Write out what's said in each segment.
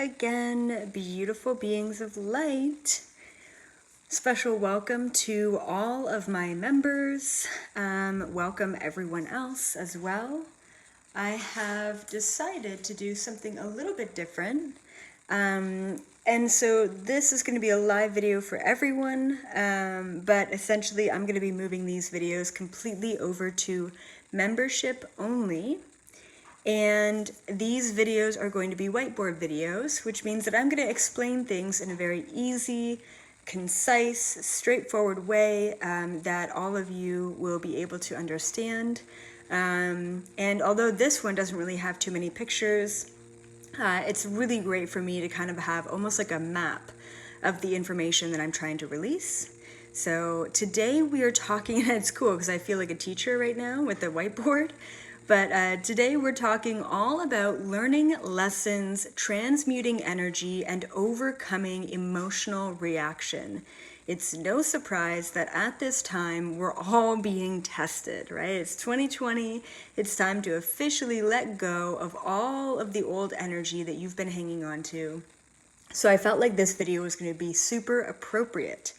again, beautiful beings of light. Special welcome to all of my members. Welcome everyone else as well. I have decided to do something a little bit different. And so this is going to be a live video for everyone, but essentially I'm going to be moving these videos completely over to membership only. And these videos are going to be whiteboard videos, which means that I'm going to explain things in a very easy, concise, straightforward way that all of you will be able to understand. And although this one doesn't really have too many pictures, it's really great for me to kind of have almost like a map of the information that I'm trying to release. So today we are talking, and it's cool because I feel like a teacher right now with the whiteboard. But today we're talking all about learning lessons, transmuting energy, and overcoming emotional reaction. It's no surprise that at this time we're all being tested, right? It's 2020. It's time to officially let go of all of the old energy that you've been hanging on to. So I felt like this video was going to be super appropriate.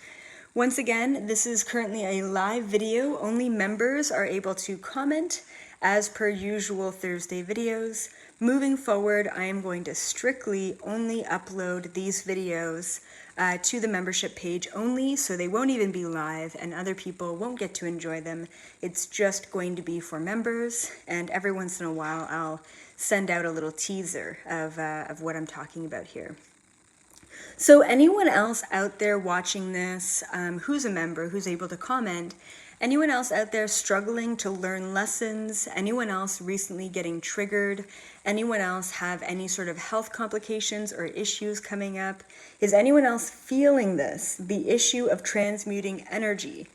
Once again, this is currently a live video. Only members are able to comment as per usual Thursday videos. Moving forward, I am going to strictly only upload these videos to the membership page only, so they won't even be live and other people won't get to enjoy them. It's just going to be for members, and every once in a while I'll send out a little teaser of what I'm talking about here. So anyone else out there watching this who's a member, who's able to comment, anyone else out there struggling to learn lessons, anyone else recently getting triggered, anyone else have any sort of health complications or issues coming up? Is anyone else feeling this, the issue of transmuting energy?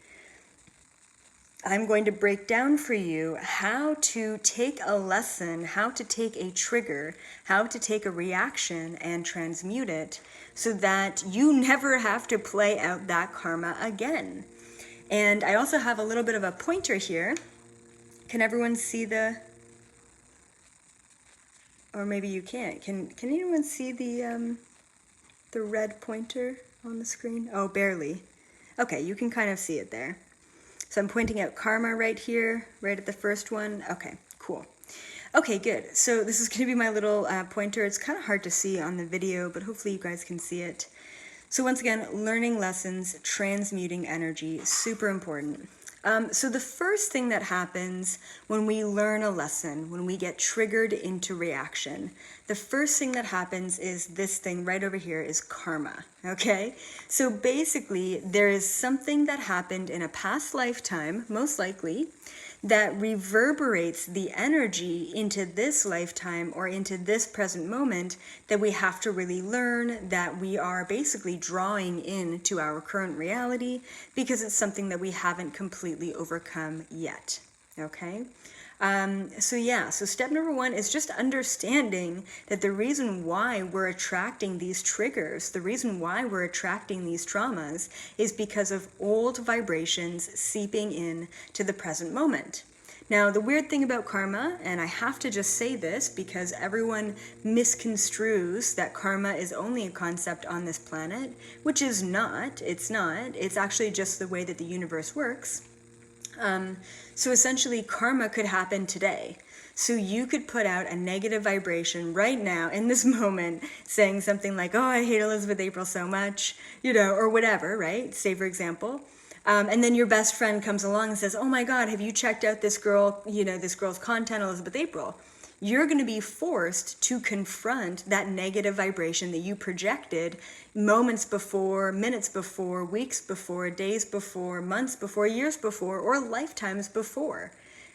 I'm going to break down for you how to take a lesson, how to take a trigger, how to take a reaction and transmute it so that you never have to play out that karma again. And I also have a little bit of a pointer here. Can everyone see or maybe you can't. Can anyone see the red pointer on the screen? Oh, barely. Okay, you can kind of see it there. So I'm pointing out karma right here, right at the first one. Okay, cool. Okay, good. So this is going to be my little pointer. It's kind of hard to see on the video, but hopefully you guys can see it. So once again, learning lessons, transmuting energy, super important. So the first thing that happens when we learn a lesson, when we get triggered into reaction, the first thing that happens is this thing right over here is karma, okay? So basically, there is something that happened in a past lifetime, most likely, that reverberates the energy into this lifetime or into this present moment that we have to really learn, that we are basically drawing into our current reality because it's something that we haven't completely overcome yet, okay? So step number one is just understanding that the reason why we're attracting these triggers, the reason why we're attracting these traumas is because of old vibrations seeping in to the present moment. Now, the weird thing about karma, and I have to just say this because everyone misconstrues that karma is only a concept on this planet, which is not. It's not. It's actually just the way that the universe works. So essentially, karma could happen today. So you could put out a negative vibration right now in this moment saying something like, oh, I hate Elizabeth April so much, or whatever, right? Say, for example. And then your best friend comes along and says, oh my God, have you checked out this girl, this girl's content, Elizabeth April? You're going to be forced to confront that negative vibration that you projected moments before, minutes before, weeks before, days before, months before, years before, or lifetimes before.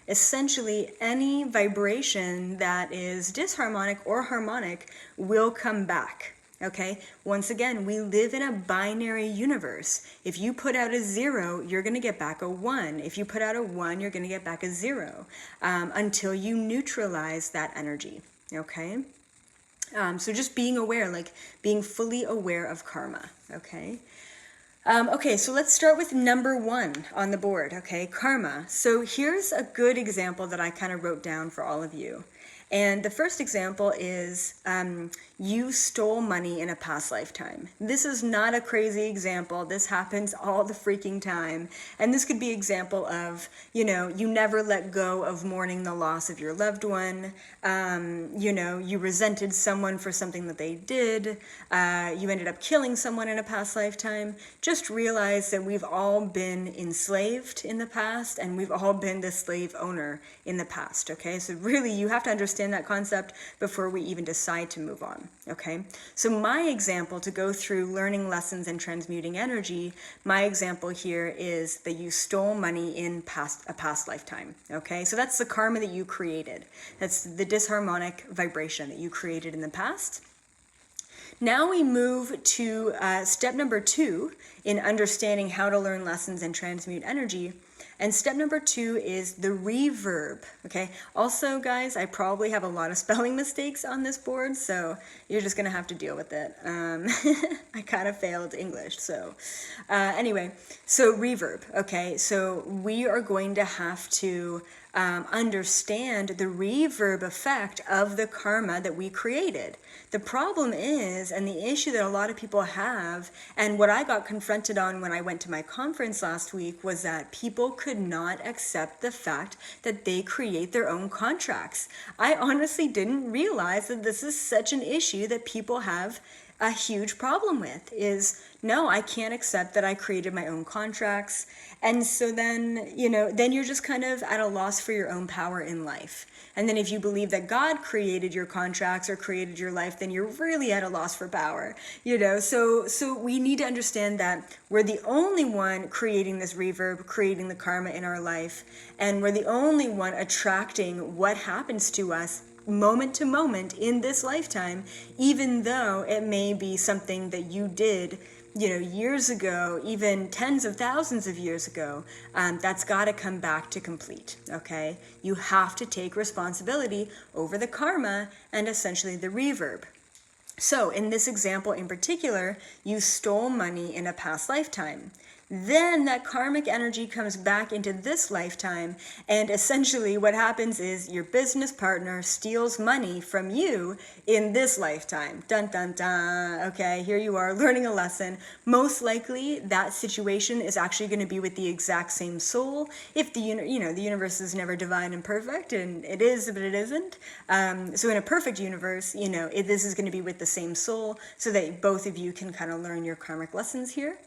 Essentially, any vibration that is disharmonic or harmonic will come back. Okay, once again, we live in a binary universe. If you put out a 0, you're going to get back a 1. If you put out a 1, you're going to get back a 0 until you neutralize that energy. Okay, so just being aware, like being fully aware of karma. Okay. Okay, so let's start with number 1 on the board. Okay, karma. So here's a good example that I kind of wrote down for all of you. And the first example is you stole money in a past lifetime. This is not a crazy example. This happens all the freaking time. And this could be an example of, you never let go of mourning the loss of your loved one. You resented someone for something that they did. You ended up killing someone in a past lifetime. Just realize that we've all been enslaved in the past, and we've all been the slave owner in the past, okay? So really, you have to understand that concept before we even decide to move on, okay? So my example to go through learning lessons and transmuting energy, my example here is that you stole money in a past lifetime, okay? So that's the karma that you created. That's the disharmonic vibration that you created in the past. Now we move to step number 2 in understanding how to learn lessons and transmute energy. And step number 2 is the reverb, okay? Also, guys, I probably have a lot of spelling mistakes on this board, so you're just going to have to deal with it. I kind of failed English, so anyway, so reverb, okay? So we are going to have to understand the reverb effect of the karma that we created. The problem is, and the issue that a lot of people have, and what I got confronted on when I went to my conference last week, was that people could not accept the fact that they create their own contracts. I honestly didn't realize that this is such an issue that people have a huge problem with, is no, I can't accept that I created my own contracts. And so then, then you're just kind of at a loss for your own power in life. And then if you believe that God created your contracts or created your life, then you're really at a loss for power, So we need to understand that we're the only one creating this reverb, creating the karma in our life. And we're the only one attracting what happens to us moment to moment in this lifetime, even though it may be something that you did years ago, even tens of thousands of years ago. That's got to come back to complete, okay? You have to take responsibility over the karma and essentially the reverb. So in this example in particular, you stole money in a past lifetime. Then that karmic energy comes back into this lifetime, and essentially what happens is your business partner steals money from you in this lifetime. Dun dun dun. Okay, here you are learning a lesson. Most likely that situation is actually going to be with the exact same soul. If the universe is never divine and perfect, and it is, but it isn't. So in a perfect universe, this is going to be with the same soul, so that both of you can kind of learn your karmic lessons here.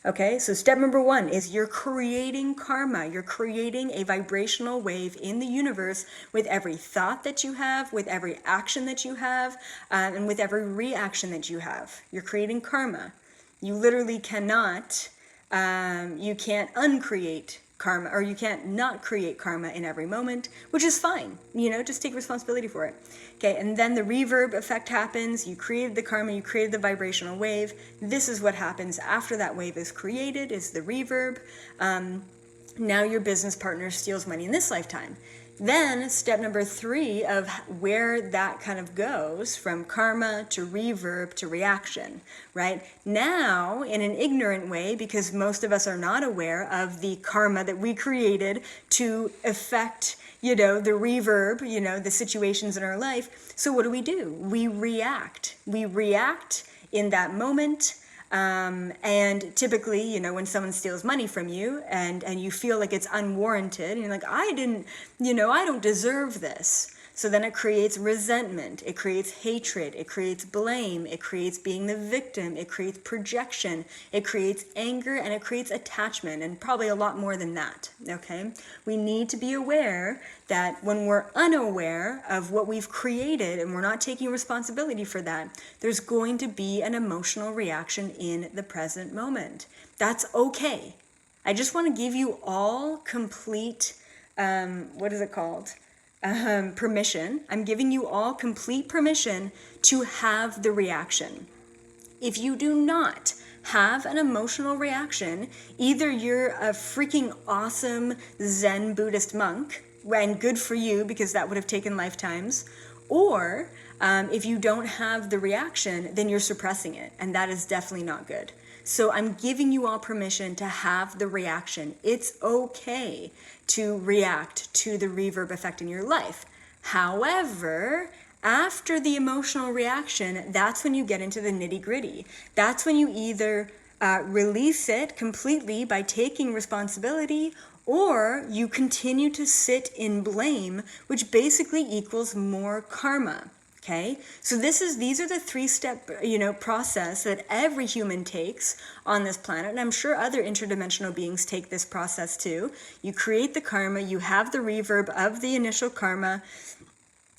Okay, so step number 1 is you're creating karma. You're creating a vibrational wave in the universe with every thought that you have, with every action that you have, and with every reaction that you have. You're creating karma. You literally cannot, you can't uncreate karma, or you can't not create karma in every moment, which is fine. Just take responsibility for it. Okay, and then the reverb effect happens. You created the karma, you created the vibrational wave. This is what happens after that wave is created, is the reverb. Now your business partner steals money in this lifetime. Then step number 3 of where that kind of goes from karma to reverb to reaction, right? Now, in an ignorant way, because most of us are not aware of the karma that we created to affect, the reverb, the situations in our life. So what do? We react. We react in that moment. And typically, when someone steals money from you and you feel like it's unwarranted, and you're like, I don't deserve this. So then it creates resentment, it creates hatred, it creates blame, it creates being the victim, it creates projection, it creates anger, and it creates attachment, and probably a lot more than that, okay? We need to be aware that when we're unaware of what we've created and we're not taking responsibility for that, there's going to be an emotional reaction in the present moment. That's okay. I just want to give you all complete, permission. I'm giving you all complete permission to have the reaction. If you do not have an emotional reaction, either you're a freaking awesome Zen Buddhist monk, and good for you because that would have taken lifetimes, or if you don't have the reaction, then you're suppressing it, and that is definitely not good. So I'm giving you all permission to have the reaction. It's okay to react to the reverb effect in your life. However, after the emotional reaction, that's when you get into the nitty-gritty. That's when you either release it completely by taking responsibility, or you continue to sit in blame, which basically equals more karma. Okay, so these are the three-step, process that every human takes on this planet, and I'm sure other interdimensional beings take this process too. You create the karma, you have the reverb of the initial karma,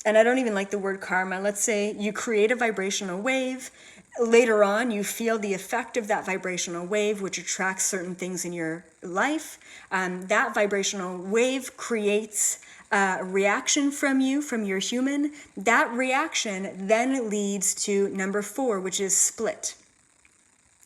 and I don't even like the word karma. Let's say you create a vibrational wave. Later on, you feel the effect of that vibrational wave, which attracts certain things in your life. That vibrational wave creates a reaction from you, from your human. That reaction then leads to number 4, which is split.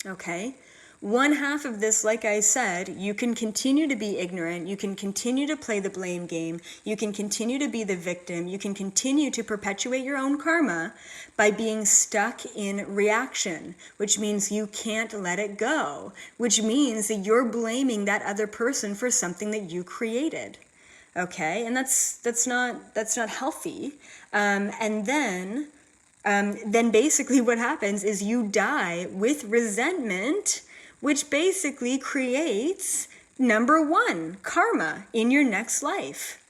Okay? One half of this, like I said, you can continue to be ignorant, you can continue to play the blame game, you can continue to be the victim, you can continue to perpetuate your own karma by being stuck in reaction, which means you can't let it go, which means that you're blaming that other person for something that you created. Okay, and that's not healthy. And then basically what happens is you die with resentment, which basically creates number 1, karma in your next life.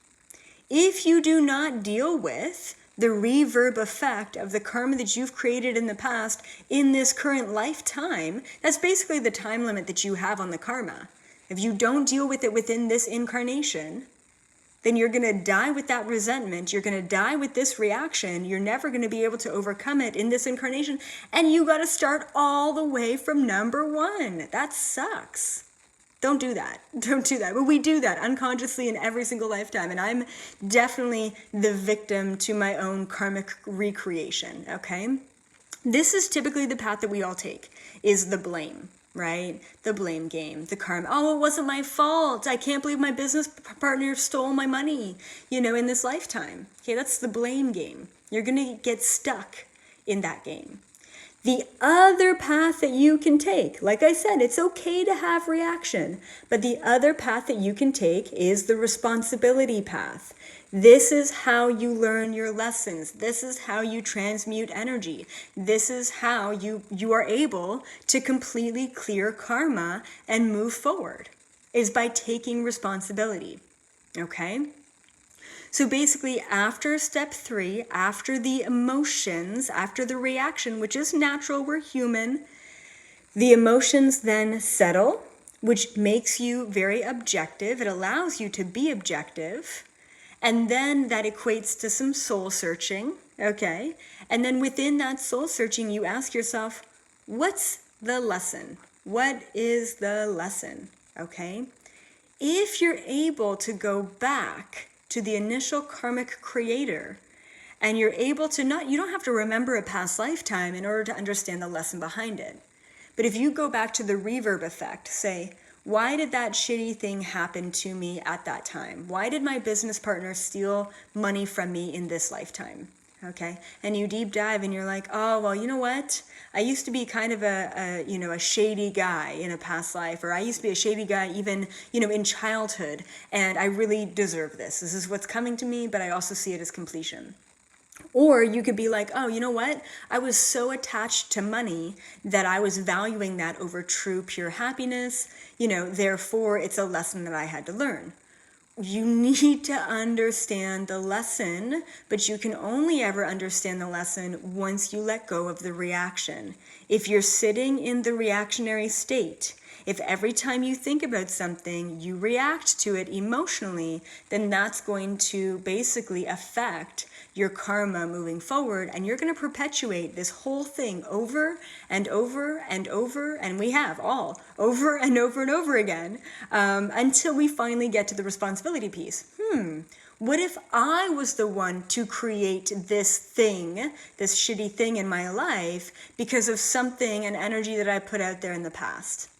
If you do not deal with the reverb effect of the karma that you've created in the past in this current lifetime, that's basically the time limit that you have on the karma. If you don't deal with it within this incarnation, then you're going to die with that resentment. You're going to die with this reaction. You're never going to be able to overcome it in this incarnation. And you got to start all the way from number 1. That sucks. Don't do that. Don't do that. But we do that unconsciously in every single lifetime. And I'm definitely the victim to my own karmic recreation, okay? This is typically the path that we all take, is the blame. Right? The blame game, the karma. Oh, it wasn't my fault. I can't believe my business partner stole my money, in this lifetime. Okay, that's the blame game. You're going to get stuck in that game. The other path that you can take, like I said, it's okay to have reaction, but the other path that you can take is the responsibility path. This is how you learn your lessons. This is how you transmute energy. This is how you are able to completely clear karma and move forward, is by taking responsibility. Okay? So basically, after step 3, after the emotions, after the reaction, which is natural, we're human, the emotions then settle, which makes you very objective. It allows you to be objective. And then that equates to some soul searching, okay? And then within that soul searching, you ask yourself, what's the lesson? What is the lesson, okay? If you're able to go back to the initial karmic creator, and you're able to you don't have to remember a past lifetime in order to understand the lesson behind it. But if you go back to the reverb effect, say, why did that shitty thing happen to me at that time? Why did my business partner steal money from me in this lifetime? Okay, and you deep dive and you're like, oh, well, you know what? I used to be kind of a shady guy in a past life, or I used to be a shady guy even, in childhood, and I really deserve this. This is what's coming to me, but I also see it as completion. Or you could be like, oh, you know what? I was so attached to money that I was valuing that over true, pure happiness. Therefore, it's a lesson that I had to learn. You need to understand the lesson, but you can only ever understand the lesson once you let go of the reaction. If you're sitting in the reactionary state, if every time you think about something, you react to it emotionally, then that's going to basically affect your karma moving forward, and you're going to perpetuate this whole thing over and over and over, and we have all over and over and over again, until we finally get to the responsibility piece. What if I was the one to create this thing, this shitty thing in my life, because of something, an energy that I put out there in the past?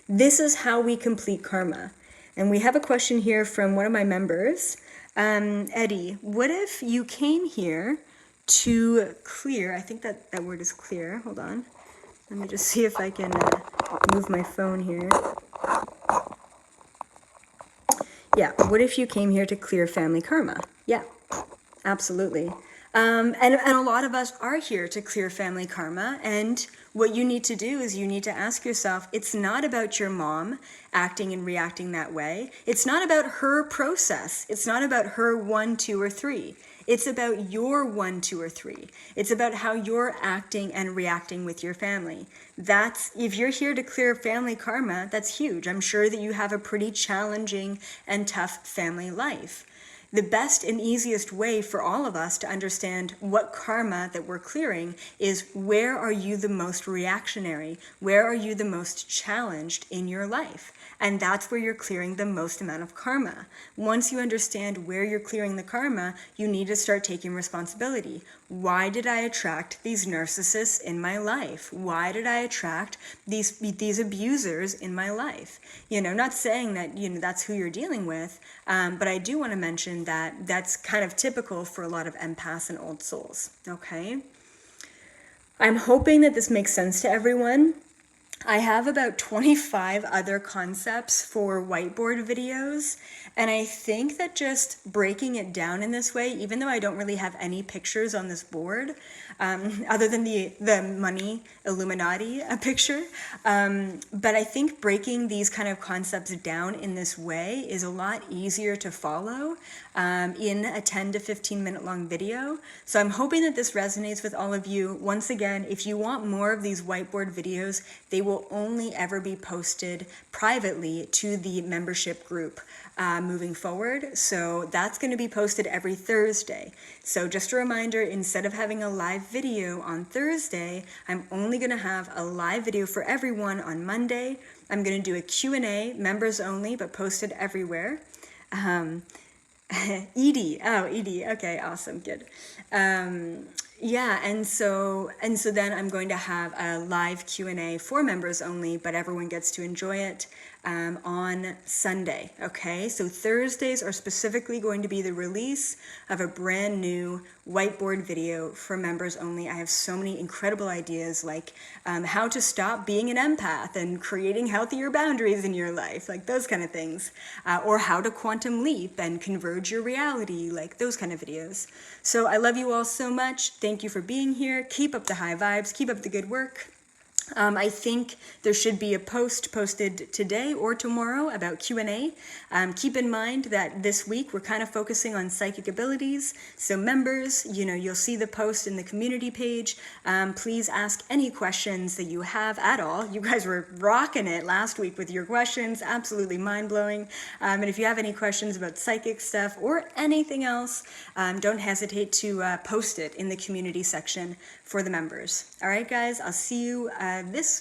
This is how we complete karma. And we have a question here from one of my members. Eddie, what if you came here to clear, I think that word is clear, hold on. Let me just see if I can move my phone here. Yeah, what if you came here to clear family karma? Yeah, Absolutely. And a lot of us are here to clear family karma. And what you need to do is you need to ask yourself, it's not about your mom acting and reacting that way. It's not about her process. It's not about her 1, 2, or 3. It's about your 1, 2, or 3. It's about how you're acting and reacting with your family. If you're here to clear family karma, that's huge. I'm sure that you have a pretty challenging and tough family life. The best and easiest way for all of us to understand what karma that we're clearing is, where are you the most reactionary? Where are you the most challenged in your life? And that's where you're clearing the most amount of karma. Once you understand where you're clearing the karma, you need to start taking responsibility. Why did I attract these narcissists in my life? Why did I attract these abusers in my life? Not saying that, that's who you're dealing with, but I do want to mention that that's kind of typical for a lot of empaths and old souls, okay? I'm hoping that this makes sense to everyone. I have about 25 other concepts for whiteboard videos, and I think that just breaking it down in this way, even though I don't really have any pictures on this board, other than the money Illuminati picture, but I think breaking these kind of concepts down in this way is a lot easier to follow in a 10 to 15 minute long video. So I'm hoping that this resonates with all of you. Once again, if you want more of these whiteboard videos, they will only ever be posted privately to the membership group moving forward. So that's going to be posted every Thursday. So just a reminder, instead of having a live video on Thursday, I'm only going to have a live video for everyone on Monday. I'm going to do a Q&A, members only, but posted everywhere. Edie, okay, awesome, good. Yeah, and so then I'm going to have a live Q&A for members only, but everyone gets to enjoy it on Sunday, okay? So Thursdays are specifically going to be the release of a brand new whiteboard video for members only. I have so many incredible ideas, like how to stop being an empath and creating healthier boundaries in your life, like those kind of things, or how to quantum leap and converge your reality, like those kind of videos. So I love you all so much. Thank you for being here. Keep up the high vibes. Keep up the good work. I think there should be a post posted today or tomorrow about Q&A. Keep in mind that this week we're kind of focusing on psychic abilities. So members, you'll see the post in the community page. Please ask any questions that you have at all. You guys were rocking it last week with your questions, absolutely mind-blowing. And if you have any questions about psychic stuff or anything else, don't hesitate to post it in the community section for the members. All right, guys, I'll see you this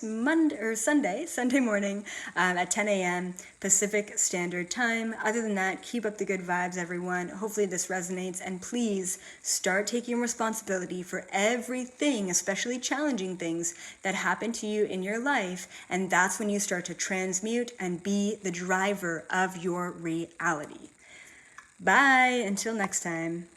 Sunday morning at 10 a.m. Pacific Standard Time. Other than that, keep up the good vibes, everyone. Hopefully this resonates, and please start taking responsibility for everything, especially challenging things that happen to you in your life, and that's when you start to transmute and be the driver of your reality. Bye, until next time.